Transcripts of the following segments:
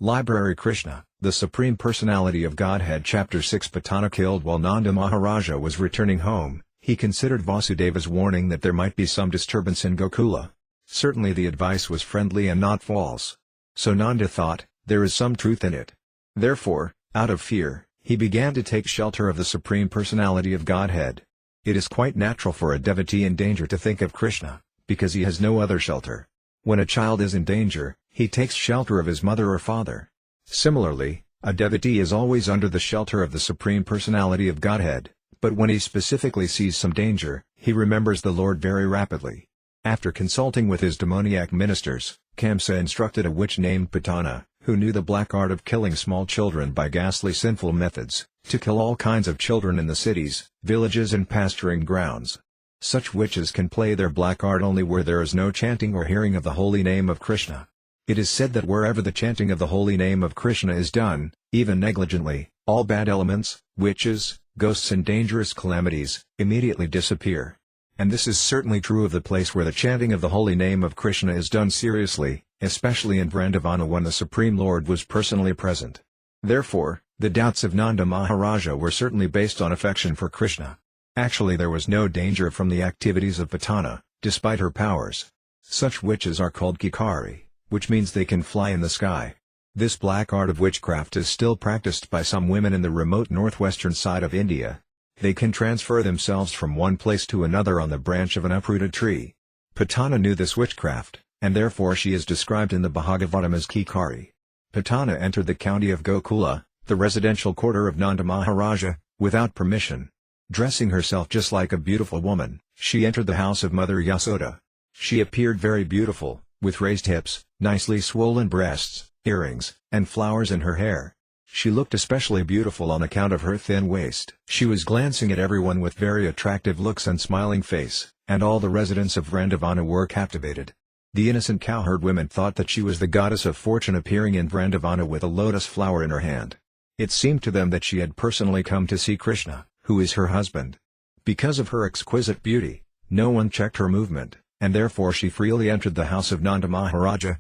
Library Krishna, the Supreme Personality of Godhead Chapter 6 Pūtanā killed while Nanda Maharaja was returning home. He considered Vasudeva's warning that there might be some disturbance in Gokula. Certainly the advice was friendly and not false. So Nanda thought, there is some truth in it. Therefore, out of fear, he began to take shelter of the Supreme Personality of Godhead. It is quite natural for a devotee in danger to think of Krishna, because he has no other shelter. When a child is in danger, he takes shelter of his mother or father. Similarly, a devotee is always under the shelter of the Supreme Personality of Godhead, but when he specifically sees some danger, he remembers the Lord very rapidly. After consulting with his demoniac ministers, Kamsa instructed a witch named Pūtanā, who knew the black art of killing small children by ghastly sinful methods, to kill all kinds of children in the cities, villages and pasturing grounds. Such witches can play their black art only where there is no chanting or hearing of the holy name of Krishna. It is said that wherever the chanting of the holy name of Krishna is done, even negligently, all bad elements, witches, ghosts and dangerous calamities, immediately disappear. And this is certainly true of the place where the chanting of the holy name of Krishna is done seriously, especially in Vrindavana when the Supreme Lord was personally present. Therefore, the doubts of Nanda Maharaja were certainly based on affection for Krishna. Actually there was no danger from the activities of Pūtanā, despite her powers. Such witches are called Kikari, which means they can fly in the sky. This black art of witchcraft is still practiced by some women in the remote northwestern side of India. They can transfer themselves from one place to another on the branch of an uprooted tree. Pūtanā knew this witchcraft, and therefore she is described in the Bhagavatam as Kikari. Pūtanā entered the county of Gokula, the residential quarter of Nanda Maharaja, without permission. Dressing herself just like a beautiful woman, she entered the house of Mother Yasoda. She appeared very beautiful, with raised hips, nicely swollen breasts, earrings, and flowers in her hair. She looked especially beautiful on account of her thin waist. She was glancing at everyone with very attractive looks and smiling face, and all the residents of Vrindavana were captivated. The innocent cowherd women thought that she was the goddess of fortune appearing in Vrindavana with a lotus flower in her hand. It seemed to them that she had personally come to see Krishna, who is her husband. Because of her exquisite beauty, no one checked her movement, and therefore she freely entered the house of Nanda Maharaja.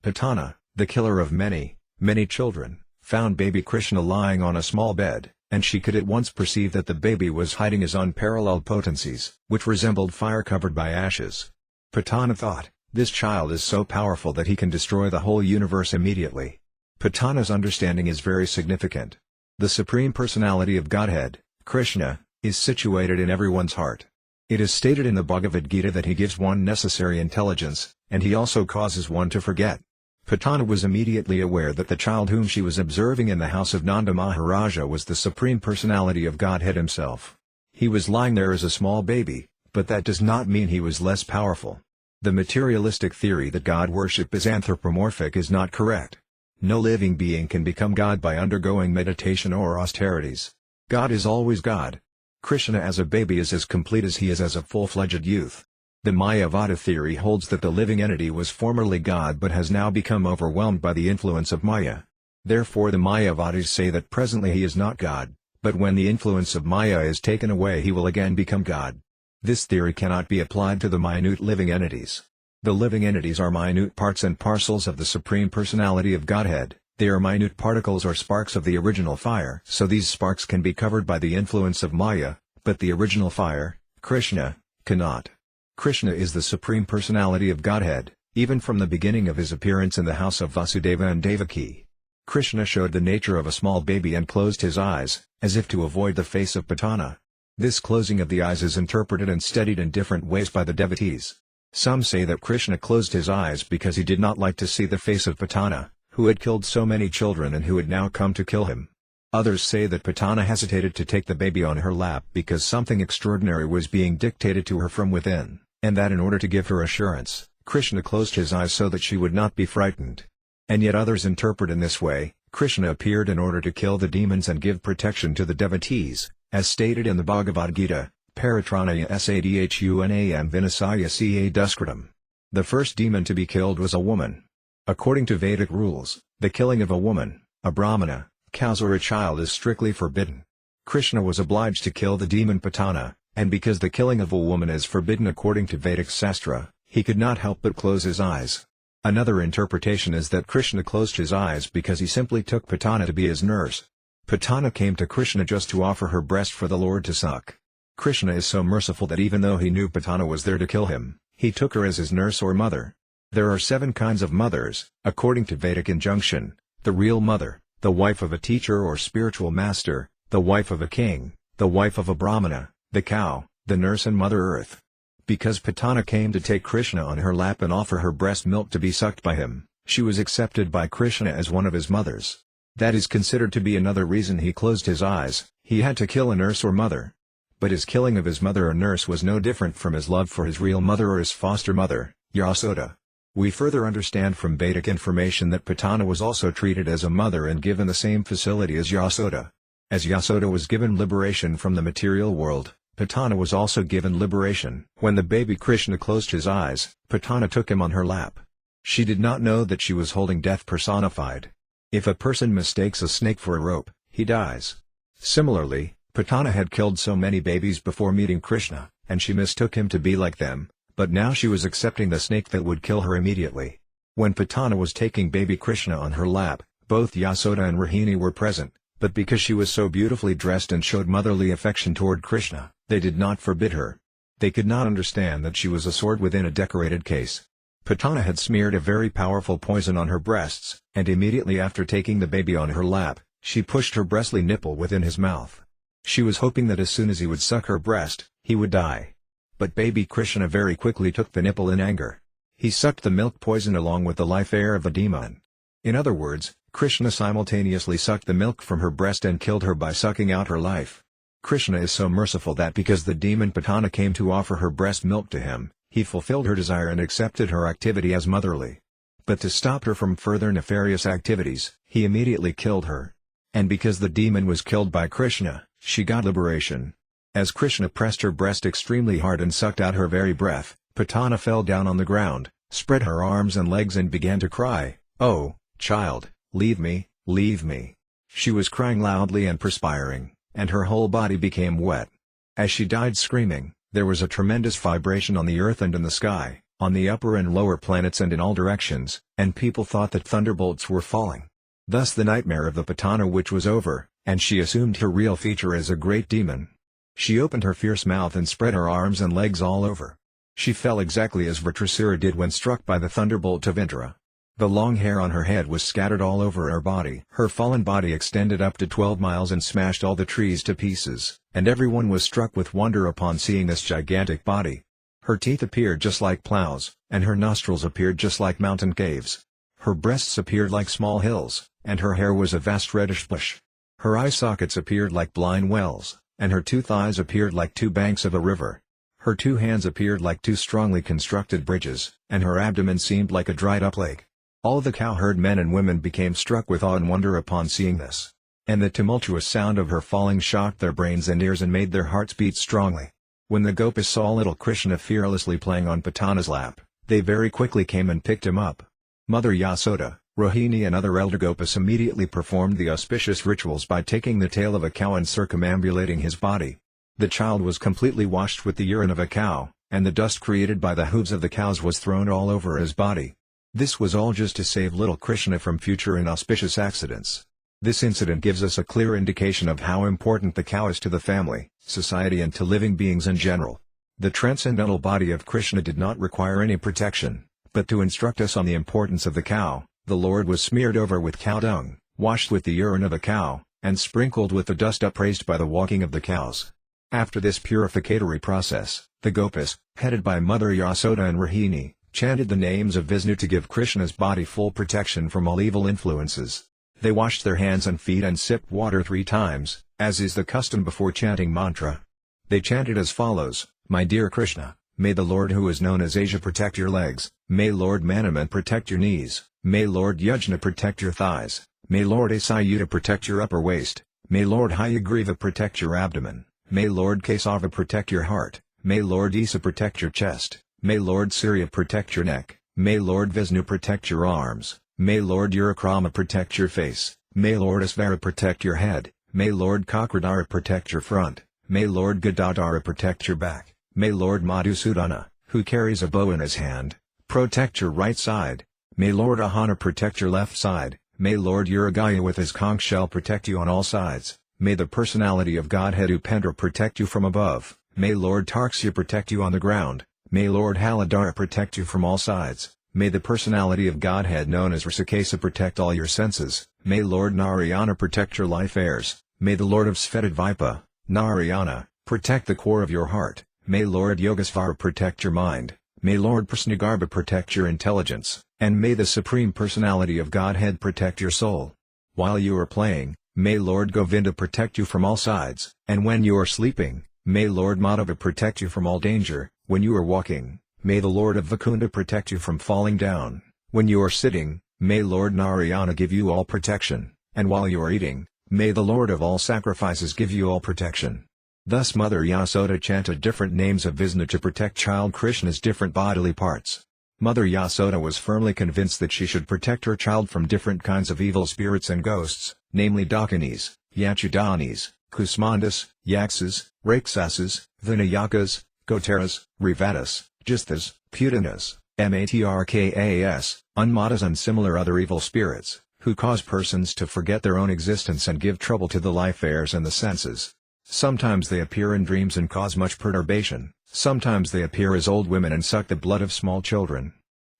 Pūtanā, the killer of many, many children, found baby Krishna lying on a small bed, and she could at once perceive that the baby was hiding his unparalleled potencies, which resembled fire covered by ashes. Pūtanā thought, this child is so powerful that he can destroy the whole universe immediately. Pūtanā's understanding is very significant. The Supreme Personality of Godhead, Krishna, is situated in everyone's heart. It is stated in the Bhagavad Gita that he gives one necessary intelligence, and he also causes one to forget. Pūtanā was immediately aware that the child whom she was observing in the house of Nanda Maharaja was the Supreme Personality of Godhead himself. He was lying there as a small baby, but that does not mean he was less powerful. The materialistic theory that God worship is anthropomorphic is not correct. No living being can become God by undergoing meditation or austerities. God is always God. Krishna as a baby is as complete as he is as a full-fledged youth. The Mayavada theory holds that the living entity was formerly God but has now become overwhelmed by the influence of Maya. Therefore the Mayavadis say that presently he is not God, but when the influence of Maya is taken away he will again become God. This theory cannot be applied to the minute living entities. The living entities are minute parts and parcels of the Supreme Personality of Godhead. They are minute particles or sparks of the original fire. So these sparks can be covered by the influence of Maya, but the original fire, Krishna, cannot. Krishna is the Supreme Personality of Godhead, even from the beginning of his appearance in the house of Vasudeva and Devaki. Krishna showed the nature of a small baby and closed his eyes, as if to avoid the face of Pūtanā. This closing of the eyes is interpreted and studied in different ways by the devotees. Some say that Krishna closed his eyes because he did not like to see the face of Pūtanā, who had killed so many children and who had now come to kill him. Others say that Pūtanā hesitated to take the baby on her lap because something extraordinary was being dictated to her from within, and that in order to give her assurance, Krishna closed his eyes so that she would not be frightened. And yet others interpret in this way, Krishna appeared in order to kill the demons and give protection to the devotees, as stated in the Bhagavad Gita, Paritranaya sadhunam vinasaya ca duskritam. The first demon to be killed was a woman. According to Vedic rules, the killing of a woman, a brahmana, cows or a child is strictly forbidden. Krishna was obliged to kill the demon Pūtanā, and because the killing of a woman is forbidden according to Vedic Sastra, he could not help but close his eyes. Another interpretation is that Krishna closed his eyes because he simply took Pūtanā to be his nurse. Pūtanā came to Krishna just to offer her breast for the Lord to suck. Krishna is so merciful that even though he knew Pūtanā was there to kill him, he took her as his nurse or mother. There are 7 kinds of mothers, according to Vedic injunction: the real mother, the wife of a teacher or spiritual master, the wife of a king, the wife of a brahmana, the cow, the nurse and Mother Earth. Because Pūtanā came to take Krishna on her lap and offer her breast milk to be sucked by him, she was accepted by Krishna as one of his mothers. That is considered to be another reason he closed his eyes. He had to kill a nurse or mother. But his killing of his mother or nurse was no different from his love for his real mother or his foster mother, Vyāsadeva. We further understand from Vedic information that Pūtanā was also treated as a mother and given the same facility as Vyāsadeva. As Vyāsadeva was given liberation from the material world, Pūtanā was also given liberation. When the baby Krishna closed his eyes, Pūtanā took him on her lap. She did not know that she was holding death personified. If a person mistakes a snake for a rope, he dies. Similarly, Pūtanā had killed so many babies before meeting Krishna, and she mistook him to be like them, but now she was accepting the snake that would kill her immediately. When Pūtanā was taking baby Krishna on her lap, both Yasoda and Rohini were present, but because she was so beautifully dressed and showed motherly affection toward Krishna, they did not forbid her. They could not understand that she was a sword within a decorated case. Pūtanā had smeared a very powerful poison on her breasts, and immediately after taking the baby on her lap, she pushed her breastly nipple within his mouth. She was hoping that as soon as he would suck her breast, he would die. But baby Krishna very quickly took the nipple in anger. He sucked the milk poison along with the life air of the demon. In other words, Krishna simultaneously sucked the milk from her breast and killed her by sucking out her life. Krishna is so merciful that because the demon Pūtanā came to offer her breast milk to him, he fulfilled her desire and accepted her activity as motherly. But to stop her from further nefarious activities, he immediately killed her. And because the demon was killed by Krishna, she got liberation. As Krishna pressed her breast extremely hard and sucked out her very breath, Pūtanā fell down on the ground, spread her arms and legs and began to cry, "Oh, child, leave me, leave me." She was crying loudly and perspiring, and her whole body became wet. As she died screaming, there was a tremendous vibration on the earth and in the sky, on the upper and lower planets and in all directions, and people thought that thunderbolts were falling. Thus the nightmare of the Pūtanā witch was over, and she assumed her real feature as a great demon. She opened her fierce mouth and spread her arms and legs all over. She fell exactly as Vritrasura did when struck by the thunderbolt of Indra. The long hair on her head was scattered all over her body. Her fallen body extended up to 12 miles and smashed all the trees to pieces, and everyone was struck with wonder upon seeing this gigantic body. Her teeth appeared just like plows, and her nostrils appeared just like mountain caves. Her breasts appeared like small hills, and her hair was a vast reddish bush. Her eye sockets appeared like blind wells, and her 2 thighs appeared like 2 banks of a river. Her 2 hands appeared like 2 strongly constructed bridges, and her abdomen seemed like a dried-up lake. All the cowherd men and women became struck with awe and wonder upon seeing this. And the tumultuous sound of her falling shocked their brains and ears and made their hearts beat strongly. When the gopis saw little Krishna fearlessly playing on Pūtanā's lap, they very quickly came and picked him up. Mother Yasoda, Rohini and other elder gopis immediately performed the auspicious rituals by taking the tail of a cow and circumambulating his body. The child was completely washed with the urine of a cow, and the dust created by the hooves of the cows was thrown all over his body. This was all just to save little Krishna from future inauspicious accidents. This incident gives us a clear indication of how important the cow is to the family, society and to living beings in general. The transcendental body of Krishna did not require any protection, but to instruct us on the importance of the cow, the Lord was smeared over with cow dung, washed with the urine of a cow, and sprinkled with the dust upraised by the walking of the cows. After this purificatory process, the gopis, headed by Mother Yasoda and Rohini, chanted the names of Vishnu to give Krishna's body full protection from all evil influences. They washed their hands and feet and sipped water 3 times, as is the custom before chanting mantra. They chanted as follows: "My dear Krishna, may the Lord who is known as Asia protect your legs, may Lord Manaman protect your knees, may Lord Yajna protect your thighs, may Lord Asayuta protect your upper waist, may Lord Hayagriva protect your abdomen, may Lord Kesava protect your heart, may Lord Isa protect your chest, may Lord Surya protect your neck, may Lord Vishnu protect your arms, may Lord Urakrama protect your face, may Lord Asvara protect your head, may Lord Kakradara protect your front, may Lord Gadadara protect your back, may Lord Madhusudana, who carries a bow in his hand, protect your right side, May Lord Ahana protect your left side. May Lord Uragaya with his conch shell protect you on all sides. May the personality of Godhead Upendra protect you from above. May Lord Tarksya protect you on the ground. May Lord Haladara protect you from all sides. May the personality of Godhead known as Rishikesa protect all your senses. May Lord Narayana protect your life airs. May the Lord of Svetadvipa, Narayana, protect the core of your heart. May Lord Yogesvara protect your mind. May Lord Prasnagarbha protect your intelligence. And may the Supreme Personality of Godhead protect your soul. While you are playing, may Lord Govinda protect you from all sides. And when you are sleeping, may Lord Madhava protect you from all danger. When you are walking, may the Lord of Vakunda protect you from falling down. When you are sitting, may Lord Narayana give you all protection. And while you are eating, may the Lord of all sacrifices give you all protection. Thus Mother Yasoda chanted different names of Vishnu to protect child Krishna's different bodily parts. Mother Yasoda was firmly convinced that she should protect her child from different kinds of evil spirits and ghosts, namely Dakinis, Yachudanis, Kusmandas, Yaksas, Rakshasas, Vinayakas, Gotaras, Rivatas, Jisthas, Pūtanas, Matrkas, Unmadas and similar other evil spirits, who cause persons to forget their own existence and give trouble to the life airs and the senses. Sometimes they appear in dreams and cause much perturbation, sometimes they appear as old women and suck the blood of small children.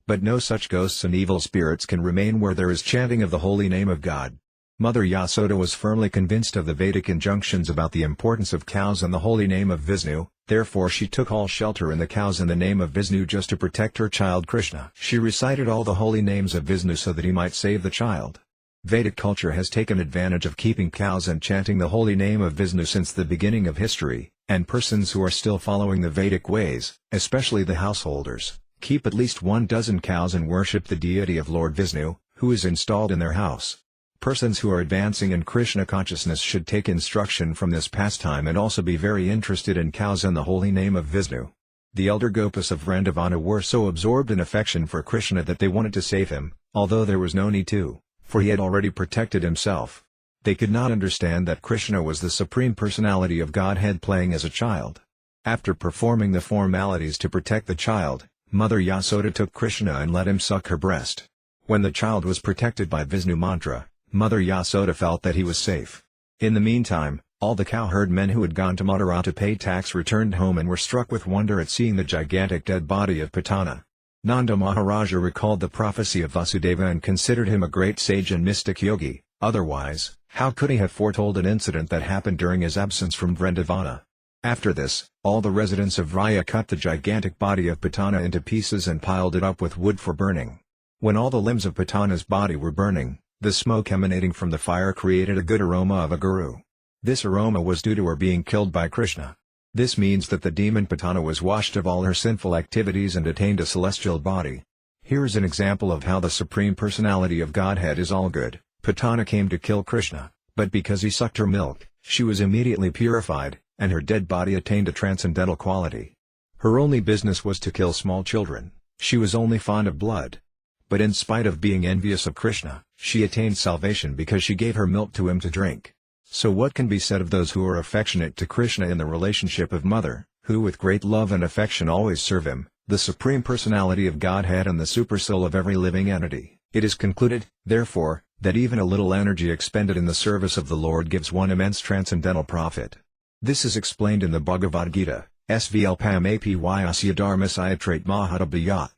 But no such ghosts and evil spirits can remain where there is chanting of the holy name of God. Mother Yasoda was firmly convinced of the Vedic injunctions about the importance of cows and the holy name of Vishnu, therefore she took all shelter in the cows in the name of Vishnu just to protect her child Krishna. She recited all the holy names of Vishnu so that he might save the child. Vedic culture has taken advantage of keeping cows and chanting the holy name of Vishnu since the beginning of history, and persons who are still following the Vedic ways, especially the householders, keep at least 12 cows and worship the deity of Lord Vishnu, who is installed in their house. Persons who are advancing in Krishna consciousness should take instruction from this pastime and also be very interested in cows and the holy name of Vishnu. The elder Gopas of Vrindavana were so absorbed in affection for Krishna that they wanted to save him, although there was no need to, for he had already protected himself. They could not understand that Krishna was the Supreme Personality of Godhead playing as a child. After performing the formalities to protect the child, Mother Yasoda took Krishna and let him suck her breast. When the child was protected by Vishnu mantra, Mother Yasoda felt that he was safe. In the meantime, all the cowherd men who had gone to Mathura to pay tax returned home and were struck with wonder at seeing the gigantic dead body of Pūtanā. Nanda Maharaja recalled the prophecy of Vasudeva and considered him a great sage and mystic yogi, otherwise, how could he have foretold an incident that happened during his absence from Vrindavana? After this, all the residents of Vraya cut the gigantic body of Pūtanā into pieces and piled it up with wood for burning. When all the limbs of Pūtanā's body were burning, the smoke emanating from the fire created a good aroma of a guru. This aroma was due to her being killed by Krishna. This means that the demon Pūtanā was washed of all her sinful activities and attained a celestial body. Here is an example of how the Supreme Personality of Godhead is all good. Pūtanā came to kill Krishna, but because he sucked her milk, she was immediately purified, and her dead body attained a transcendental quality. Her only business was to kill small children, she was only fond of blood. But in spite of being envious of Krishna, she attained salvation because she gave her milk to him to drink. So what can be said of those who are affectionate to Krishna in the relationship of mother, who with great love and affection always serve him, the Supreme Personality of Godhead and the Supersoul of every living entity? It is concluded, therefore, that even a little energy expended in the service of the Lord gives one immense transcendental profit. This is explained in the Bhagavad Gita, Svilpam apyasya dharmasya mahadabhyat.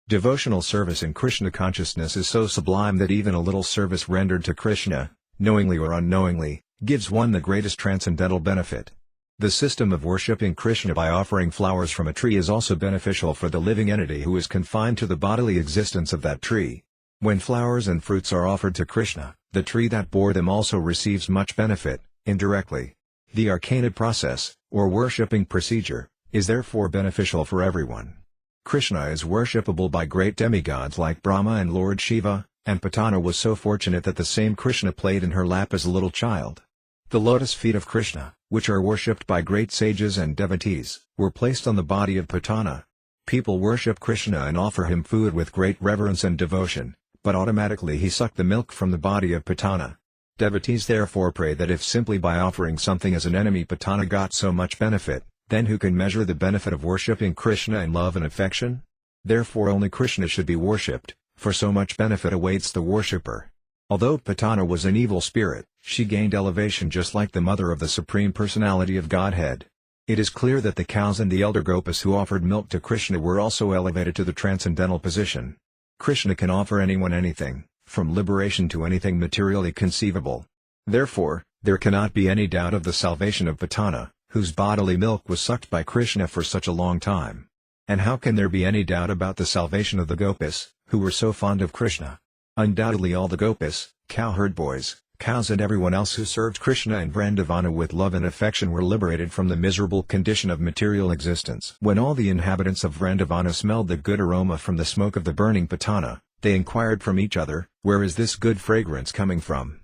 Devotional service in Krishna consciousness is so sublime that even a little service rendered to Krishna, knowingly or unknowingly, gives one the greatest transcendental benefit. The system of worshipping Krishna by offering flowers from a tree is also beneficial for the living entity who is confined to the bodily existence of that tree. When flowers and fruits are offered to Krishna, the tree that bore them also receives much benefit, indirectly. The arcana process, or worshipping procedure, is therefore beneficial for everyone. Krishna is worshipable by great demigods like Brahma and Lord Shiva, and Pūtanā was so fortunate that the same Krishna played in her lap as a little child. The lotus feet of Krishna, which are worshipped by great sages and devotees, were placed on the body of Pūtanā. People worship Krishna and offer him food with great reverence and devotion, but automatically he sucked the milk from the body of Pūtanā. Devotees therefore pray that if simply by offering something as an enemy Pūtanā got so much benefit, then who can measure the benefit of worshipping Krishna in love and affection? Therefore only Krishna should be worshipped, for so much benefit awaits the worshipper. Although Pūtanā was an evil spirit, she gained elevation just like the mother of the Supreme Personality of Godhead. It is clear that the cows and the elder gopas who offered milk to Krishna were also elevated to the transcendental position. Krishna can offer anyone anything, from liberation to anything materially conceivable. Therefore, there cannot be any doubt of the salvation of Pūtanā, whose bodily milk was sucked by Krishna for such a long time. And how can there be any doubt about the salvation of the gopas, who were so fond of Krishna? Undoubtedly all the gopas, cowherd boys, cows and everyone else who served Krishna and Vrindavana with love and affection were liberated from the miserable condition of material existence. When all the inhabitants of Vrindavana smelled the good aroma from the smoke of the burning Pūtanā, they inquired from each other, "Where is this good fragrance coming from?"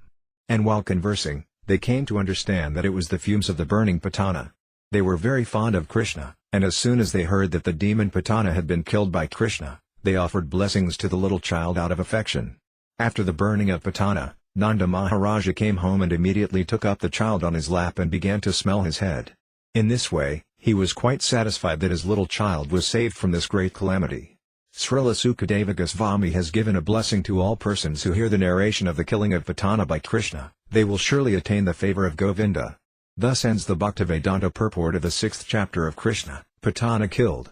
And while conversing, they came to understand that it was the fumes of the burning Pūtanā. They were very fond of Krishna, and as soon as they heard that the demon Pūtanā had been killed by Krishna, they offered blessings to the little child out of affection. After the burning of Pūtanā, Nanda Maharaja came home and immediately took up the child on his lap and began to smell his head. In this way, he was quite satisfied that his little child was saved from this great calamity. Śrīla Sukadeva Goswami has given a blessing to all persons who hear the narration of the killing of Pūtanā by Krishna. They will surely attain the favor of Govinda. Thus ends the Bhaktivedanta purport of the 6th chapter of Krishna, Pūtanā killed.